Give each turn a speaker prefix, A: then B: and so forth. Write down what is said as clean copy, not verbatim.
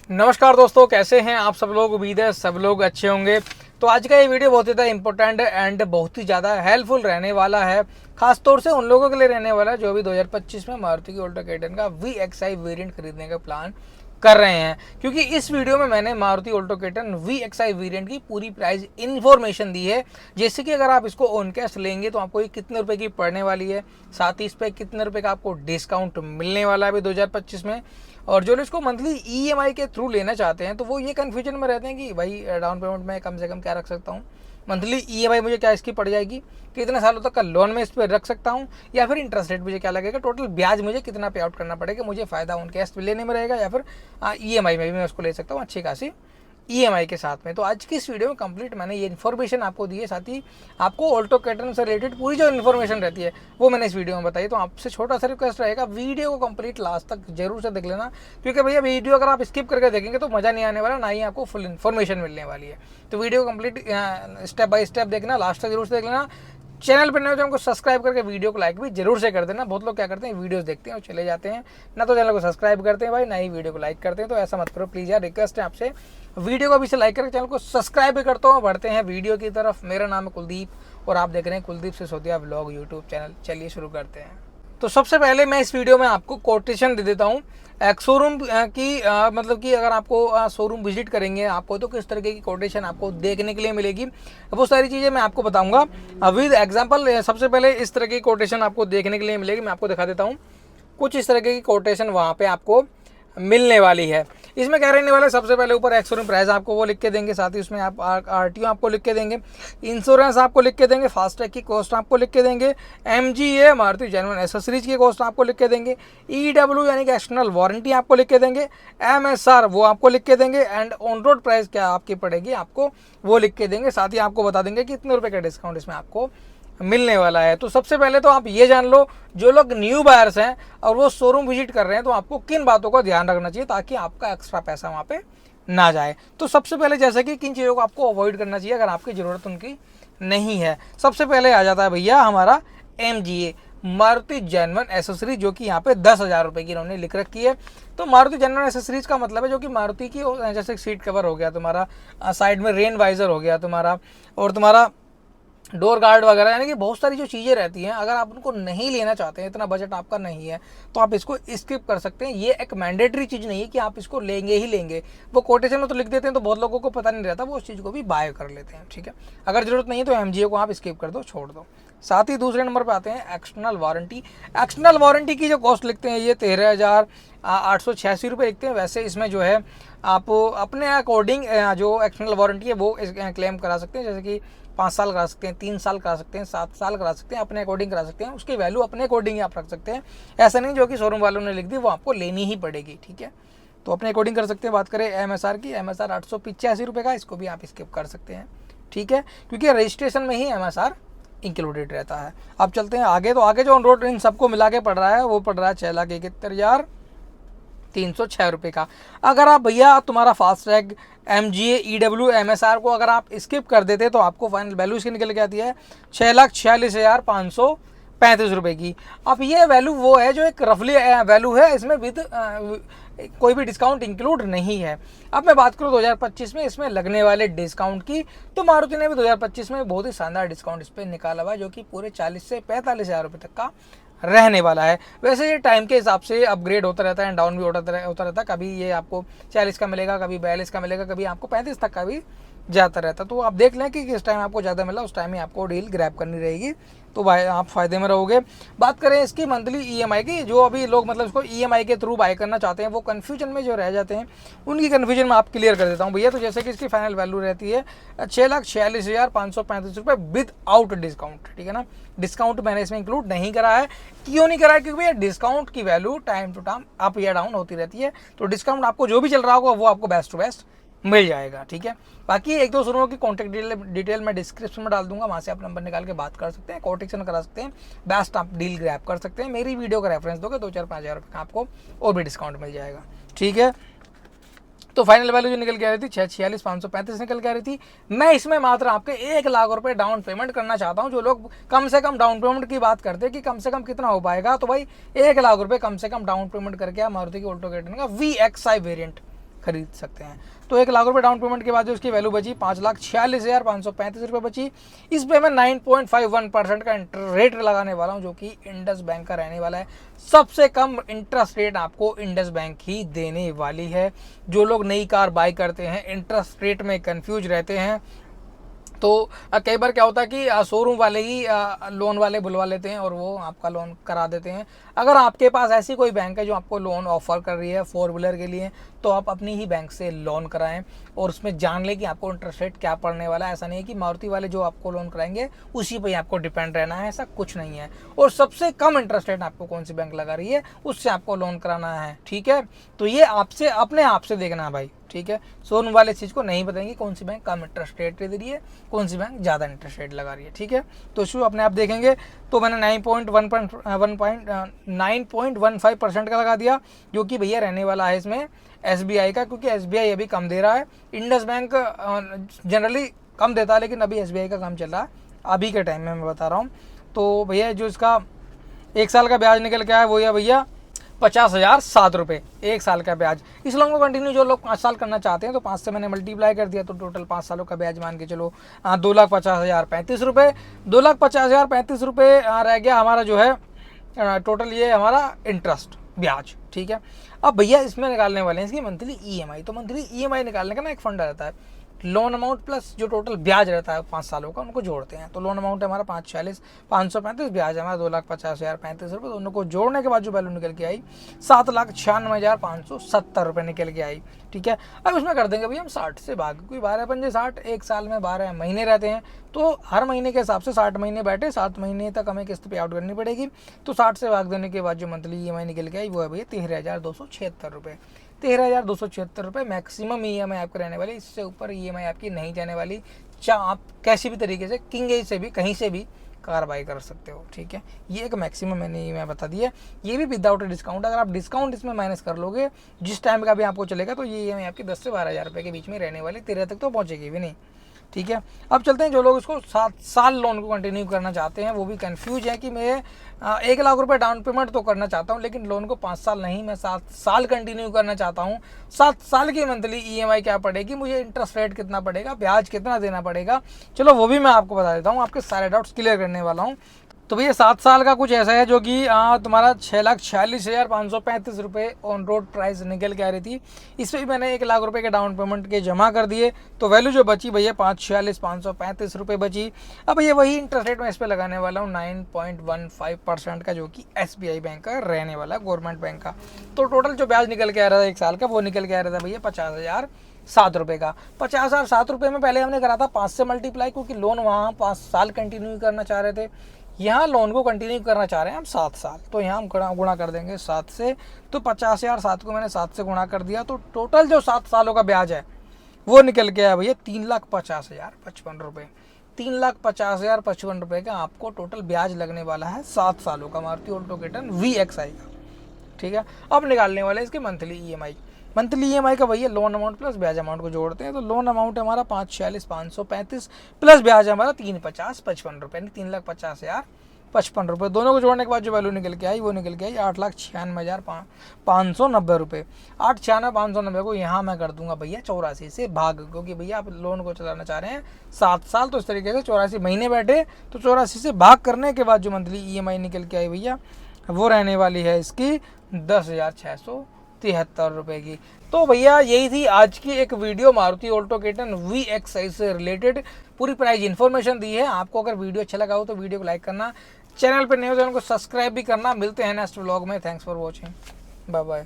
A: नमस्कार दोस्तों, कैसे हैं आप सब लोग। उम्मीद है सब लोग अच्छे होंगे। तो आज का ये वीडियो बहुत ही ज़्यादा इंपॉर्टेंट एंड बहुत ही ज़्यादा हेल्पफुल रहने वाला है, खास तौर से उन लोगों के लिए रहने वाला है जो भी 2025 में मारुति की ऑल्टो K10 का VXI वेरिएंट खरीदने का प्लान कर रहे हैं। क्योंकि इस वीडियो में मैंने Maruti Alto K10 VXI variant की पूरी प्राइस इन्फॉर्मेशन दी है, जैसे कि अगर आप इसको ऑन कैश लेंगे तो आपको ये कितने रुपए की पड़ने वाली है, साथ ही इस पर कितने रुपए का आपको डिस्काउंट मिलने वाला है अभी 2025 में। और जो लोग इसको मंथली EMI के थ्रू लेना चाहते हैं तो वो ये कन्फ्यूजन में रहते हैं कि भाई डाउन पेमेंट में कम से कम क्या रख सकता हूँ, मंथली EMI मुझे क्या इसकी पड़ जाएगी, कितने सालों तक का लोन में इस पर रख सकता हूँ, या फिर इंटरेस्ट रेट मुझे क्या लगेगा, टोटल ब्याज मुझे कितना पे आउट करना पड़ेगा, मुझे फ़ायदा ऑन कैश लेने में रहेगा या फिर EMI में भी मैं उसको ले सकता हूँ अच्छी खासी EMI के साथ में। तो आज की इस वीडियो में कंप्लीट मैंने ये इन्फॉर्मेशन आपको दी है, साथ ही आपको ऑल्टो K10 से रिलेटेड पूरी जो इन्फॉर्मेशन रहती है वो मैंने इस वीडियो में बताई। तो आपसे छोटा सा रिक्वेस्ट रहेगा, वीडियो को कंप्लीट लास्ट तक जरूर से देख लेना, क्योंकि भैया वीडियो अगर आप स्किप करके देखेंगे तो मज़ा नहीं आने वाला, ना ही आपको फुल इन्फॉर्मेशन मिलने वाली है। तो video complete step by step देखना, लास्ट तक जरूर से देख लेना। चैनल पर नए हो तो हमको सब्सक्राइब करके वीडियो को लाइक भी जरूर से कर देना। बहुत लोग क्या करते हैं, वीडियोस देखते हैं और चले जाते हैं, ना तो चैनल को सब्सक्राइब करते हैं भाई, ना ही वीडियो को लाइक करते हैं। तो ऐसा मत करो प्लीज़ यार, रिक्वेस्ट है आपसे, वीडियो को अभी से लाइक करके चैनल को सब्सक्राइब भी करता हूँ। बढ़ते हैं वीडियो की तरफ। मेरा नाम है कुलदीप और आप देख रहे हैं Kuldeep Sisodia vlog YouTube channel. चलिए शुरू करते हैं। तो सबसे पहले मैं इस वीडियो में आपको कोटेशन दे देता हूँ एक शोरूम की, मतलब कि अगर आपको शोरूम विजिट करेंगे आपको तो किस तरीके की कोटेशन आपको देखने के लिए मिलेगी, वो सारी चीज़ें मैं आपको बताऊंगा विद एग्जांपल। सबसे पहले इस तरह की कोटेशन आपको देखने के लिए मिलेगी, मैं आपको दिखा देता हूँ कुछ इस तरह की कोटेशन वहाँ पे आपको मिलने वाली है। इसमें क्या रहने वाला है, सबसे पहले ऊपर एक्स शोरूम प्राइस आपको वो लिख के देंगे, साथ ही उसमें आप RTO आपको लिख के देंगे, इंश्योरेंस आपको लिख के देंगे, फास्टैग की कॉस्ट आपको लिख के देंगे, MGA मारुति जेन्युइन एसेसरीज की कॉस्ट आपको लिख के देंगे, EW यानी कि एक्सटर्नल वारंटी आपको लिख के देंगे, MSR वो आपको लिख के देंगे, एंड ऑन रोड प्राइस क्या आपकी पड़ेगी आपको वो लिख के देंगे। साथ ही आपको बता देंगे कितने रुपये का डिस्काउंट इसमें आपको मिलने वाला है। तो सबसे पहले तो आप ये जान लो, जो लोग न्यू बायर्स हैं और वो शोरूम विजिट कर रहे हैं तो आपको किन बातों का ध्यान रखना चाहिए ताकि आपका एक्स्ट्रा पैसा वहाँ पे ना जाए। तो सबसे पहले जैसे कि किन चीज़ों को आपको अवॉइड करना चाहिए अगर आपकी ज़रूरत उनकी नहीं है। सबसे पहले आ जाता है भैया हमारा MGA मारुति जेन्युइन एसेसरी, जो कि यहाँ पे 10,000 रुपये की इन्होंने लिख रखी है। तो मारुति जेन्युइन एसेसरीज का मतलब है जो कि मारुति की, जैसे सीट कवर हो गया तुम्हारा, साइड में रेन वाइजर हो गया तुम्हारा, और तुम्हारा डोर गार्ड वगैरह, यानी कि बहुत सारी जो चीज़ें रहती हैं अगर आप उनको नहीं लेना चाहते हैं, इतना बजट आपका नहीं है तो आप इसको स्किप कर सकते हैं। ये एक मैंडेटरी चीज़ नहीं है कि आप इसको लेंगे ही लेंगे। वो कोटेशन में तो लिख देते हैं तो बहुत लोगों को पता नहीं रहता, वो उस चीज़ को भी बाय कर लेते हैं। ठीक है, अगर जरूरत नहीं है तो MGA को आप स्किप कर दो, छोड़ दो। साथ ही दूसरे नंबर पर आते हैं एक्सटर्नल वारंटी। एक्सटर्नल वारंटी की जो कॉस्ट लिखते हैं ये 13,886 रुपये लिखते हैं। वैसे इसमें जो है आप अपने अकॉर्डिंग जो एक्सटर्नल वारंटी है वो क्लेम करा सकते हैं, जैसे कि 5 साल करा सकते हैं, 3 साल करा सकते हैं, 7 साल करा सकते हैं, अपने अकॉर्डिंग करा सकते हैं। उसकी वैल्यू अपने अकॉर्डिंग ही आप रख सकते हैं, ऐसा नहीं जो कि शोरूम वालों ने लिख दी वो आपको लेनी ही पड़ेगी। ठीक है, तो अपने अकॉर्डिंग कर सकते हैं। बात करें MSR की, MSR 885 रुपये का, इसको भी आप स्किप कर सकते हैं। ठीक है, क्योंकि रजिस्ट्रेशन में ही MSR इंक्लूडेड रहता है। अब चलते हैं आगे। तो आगे जो ऑन रोड इन सबको मिला के पड़ रहा है वो पड़ रहा है 6,71,306 रुपये का। अगर आप भैया तुम्हारा फास्टैग, MGA, EW, MSR को अगर आप स्किप कर देते तो आपको फाइनल वैल्यू इसकी निकल के आती है 6,46,535 रुपये की। अब ये वैल्यू वो है जो एक रफली वैल्यू है, इसमें विद कोई भी डिस्काउंट इंक्लूड नहीं है। अब मैं बात करूँ 2025 में इसमें लगने वाले डिस्काउंट की, तो मारुति ने भी 2025 में बहुत ही शानदार डिस्काउंट इस पर निकाला हुआ है, जो कि पूरे 40 से 45,000 रुपये तक का रहने वाला है। वैसे ये टाइम के हिसाब से अपग्रेड होता रहता है, डाउन भी होता रहता है। कभी ये आपको 40 का मिलेगा, कभी 42 का मिलेगा, कभी आपको 35 तक का भी जाता रहता। तो आप देख लें कि किस टाइम आपको ज़्यादा मिला उस टाइम ही आपको डील ग्रैब करनी रहेगी, तो भाई आप फ़ायदे में रहोगे। बात करें इसकी मंथली EMI की, जो अभी लोग मतलब इसको EMI के थ्रू बाय करना चाहते हैं वो कन्फ्यूजन में जो रह जाते हैं, उनकी कन्फ्यूजन में आप क्लियर कर देता हूँ भैया। तो जैसे कि इसकी फाइनल वैल्यू रहती है 6,46,535 रुपये विद आउट डिस्काउंट। ठीक है ना, डिस्काउंट मैंने इसमें इंक्लूड नहीं करा है। क्यों नहीं करा है, क्योंकि भैया डिस्काउंट की value time to time up या डाउन होती रहती है, तो डिस्काउंट आपको जो भी चल रहा होगा वो आपको बेस्ट टू बेस्ट मिल जाएगा। ठीक है, बाकी एक दो शोरूमों की कॉन्टैक्ट डिटेल मैं डिस्क्रिप्शन में डाल दूंगा, वहाँ से आप नंबर निकाल के बात कर सकते हैं, कोटेशन करा सकते हैं, बेस्ट आप डील ग्रैब कर सकते हैं। मेरी वीडियो का रेफरेंस दोगे 2-4-5 हज़ार रुपये का आपको और भी डिस्काउंट मिल जाएगा। ठीक है, तो फाइनल वैल्यू जो निकल के आ रही थी 6,46,535 निकल के आ रही थी। मैं इसमें मात्र आपके 1 लाख रुपए डाउन पेमेंट करना चाहता हूं। जो लोग कम से कम डाउन पेमेंट की बात करते हैं कि कम से कम कितना हो पाएगा, तो भाई 1 लाख रुपए कम से कम डाउन पेमेंट करके आप मारुति की ऑल्टो K10 का VXI वेरिएंट खरीद सकते हैं। तो 1 लाख रुपये डाउन पेमेंट के बाद जो उसकी वैल्यू बची 5,46,535 रुपये बची। इस पर मैं 9.51% का इंटरेस्ट रेट लगाने वाला हूँ, जो कि इंडस बैंक का रहने वाला है। सबसे कम इंटरेस्ट रेट आपको इंडस बैंक ही देने वाली है। जो लोग नई कार बाई करते हैं, इंटरेस्ट रेट में कंफ्यूज रहते हैं, तो कई बार क्या होता है कि शोरूम वाले ही लोन वाले बुलवा लेते हैं और वो आपका लोन करा देते हैं। अगर आपके पास ऐसी कोई बैंक है जो आपको लोन ऑफर कर रही है 4 व्हीलर के लिए, तो आप अपनी ही बैंक से लोन कराएं और उसमें जान लें कि आपको इंटरेस्ट रेट क्या पड़ने वाला है। ऐसा नहीं है कि मारुति वाले जो आपको लोन कराएंगे उसी पर आपको डिपेंड रहना है, ऐसा कुछ नहीं है। और सबसे कम इंटरेस्ट रेट आपको कौन सी बैंक लगा रही है उससे आपको लोन कराना है, ठीक है। तो ये आपसे अपने आप से देखना है भाई, ठीक है। शोरूम वाले चीज़ को नहीं बताएंगे कौन सी बैंक कम इंटरेस्ट रेट दे रही है, कौन सी बैंक ज़्यादा इंटरेस्ट रेट लगा रही है, ठीक है। तो इसको अपने आप देखेंगे। तो मैंने 9.15% का लगा दिया, जो कि भैया रहने वाला है इसमें SBI का, क्योंकि SBI अभी कम दे रहा है। इंडस बैंक जनरली कम देता है, लेकिन अभी SBI का कम चल रहा है अभी के टाइम में, मैं बता रहा हूँ। तो भैया जो इसका 1 साल का ब्याज निकल के आया वो है भैया 50,007 रुपये 1 साल का ब्याज। इस लोन को कंटिन्यू जो लोग 5 साल करना चाहते हैं, तो 5 से मैंने मल्टीप्लाई कर दिया, तो टोटल 5 सालों का ब्याज मान के चलो 2,50,035 रुपये। 2,50,035 रुपये रह गया हमारा जो है टोटल, ये हमारा इंटरेस्ट ब्याज, ठीक है। अब भैया इसमें निकालने वाले हैं इसकी मंथली EMI। तो मंथली EMI निकालने का ना एक फंडा रहता है, लोन अमाउंट प्लस जो टोटल ब्याज रहता है 5 सालों का, उनको जोड़ते हैं। तो लोन अमाउंट है हमारा 5,46,535, ब्याज है हमारा 2,50,035 रुपये। दोनों को जोड़ने के बाद जो वैल्यू निकल के आई 7,96,570 रुपये निकल के आई, ठीक है। अब इसमें कर देंगे भैया हम 60 से भाग, क्योंकि 12×5 1 साल में 12 महीने रहते हैं, तो हर महीने के हिसाब से 60 महीने बैठे 7 महीने तक हमें किस्त पे आउट करनी पड़ेगी। तो 60 से भाग देने के बाद जो मंथली EMI निकल के आई वो है भैया 13,276 रुपये। 13,276 रुपये मैक्सिमम EMI आपको रहने वाली, इससे ऊपर EMI आपकी नहीं जाने वाली। चाहे आप कैसी भी तरीके से किंग एज से भी कहीं से भी कार बाई कर सकते हो, ठीक है। ये एक मैक्सिमम मैंने EMI बता दिया, ये भी विदाउट डिस्काउंट। अगर आप डिस्काउंट इसमें माइनस कर लोगे जिस टाइम का भी आपको चलेगा, तो ये EMI आपकी 10 से 12,000 रुपये के बीच में रहने वाली, 13 तक तो पहुँचेगी भी नहीं, ठीक है। अब चलते हैं जो लोग इसको 7 साल लोन को कंटिन्यू करना चाहते हैं, वो भी कंफ्यूज है कि मैं 1 लाख रुपए डाउन पेमेंट तो करना चाहता हूं, लेकिन लोन को 5 साल नहीं, मैं 7 साल कंटिन्यू करना चाहता हूं। 7 साल की मंथली EMI क्या पड़ेगी, मुझे इंटरेस्ट रेट कितना पड़ेगा, ब्याज कितना देना पड़ेगा, चलो वो भी मैं आपको बता देता हूँ, आपके सारे डाउट्स क्लियर करने वाला हूँ। तो भैया 7 साल का कुछ ऐसा है जो कि तुम्हारा 6,46,535 रुपये ऑन रोड प्राइस निकल के आ रही थी। इस पर भी मैंने 1 लाख रुपए के डाउन पेमेंट के जमा कर दिए, तो वैल्यू जो बची भैया 5,46,535 रुपये बची। अब भैया वही इंटरेस्ट रेट मैं इस पर लगाने वाला हूँ 9.15% का, जो कि SBI बैंक का रहने वाला, गवर्नमेंट बैंक का। तो टोटल जो ब्याज निकल के आ रहा था 1 साल का, वो निकल के आ रहा था भैया 50,007 रुपये का। 50,007 रुपये में पहले हमने करा था 5 से मल्टीप्लाई, क्योंकि लोन वहाँ 5 साल कंटिन्यू करना चाह रहे थे, यहाँ लोन को कंटिन्यू करना चाह रहे हैं हम 7 साल। तो यहाँ हम गुणा कर देंगे 7 से, तो 50,007 को मैंने 7 से गुणा कर दिया, तो टोटल जो 7 सालों का ब्याज है वो निकल के आया भैया 3,50,055 रुपये। 3,50,055 रुपये का आपको टोटल ब्याज लगने वाला है 7 सालों का, मारुति ऑल्टो के-टन VXI का, ठीक है। अब निकालने वाले इसके मंथली EMI। मंथली EMI का भैया लोन अमाउंट प्लस ब्याज अमाउंट को जोड़ते हैं, तो लोन अमाउंट है हमारा 5,46,535 प्लस ब्याज है हमारा 3,50,55 रुपये, 3,50,055 रुपये। दोनों को जोड़ने के बाद जो वैल्यू निकल के आई वो निकल के आई 8,96,590 रुपये। 8,96,590 को यहाँ मैं कर दूंगा भैया 84 से भाग, क्योंकि भैया आप लोन को चलाना चाह रहे हैं 7 साल, तो इस तरीके से 84 महीने बैठे, तो 84 से भाग करने के बाद जो मंथली EMI निकल के आई भैया वो रहने वाली है इसकी 10,673 रुपये की। तो भैया यही थी आज की एक वीडियो, मारुति ऑल्टो के-टन VXI से रिलेटेड पूरी प्राइस इन्फॉर्मेशन दी है। आपको अगर वीडियो अच्छा लगा हो तो वीडियो को लाइक करना, चैनल पर नए हो चैनल को सब्सक्राइब भी करना। मिलते हैं नेक्स्ट व्लॉग में। Thanks for watching, bye bye.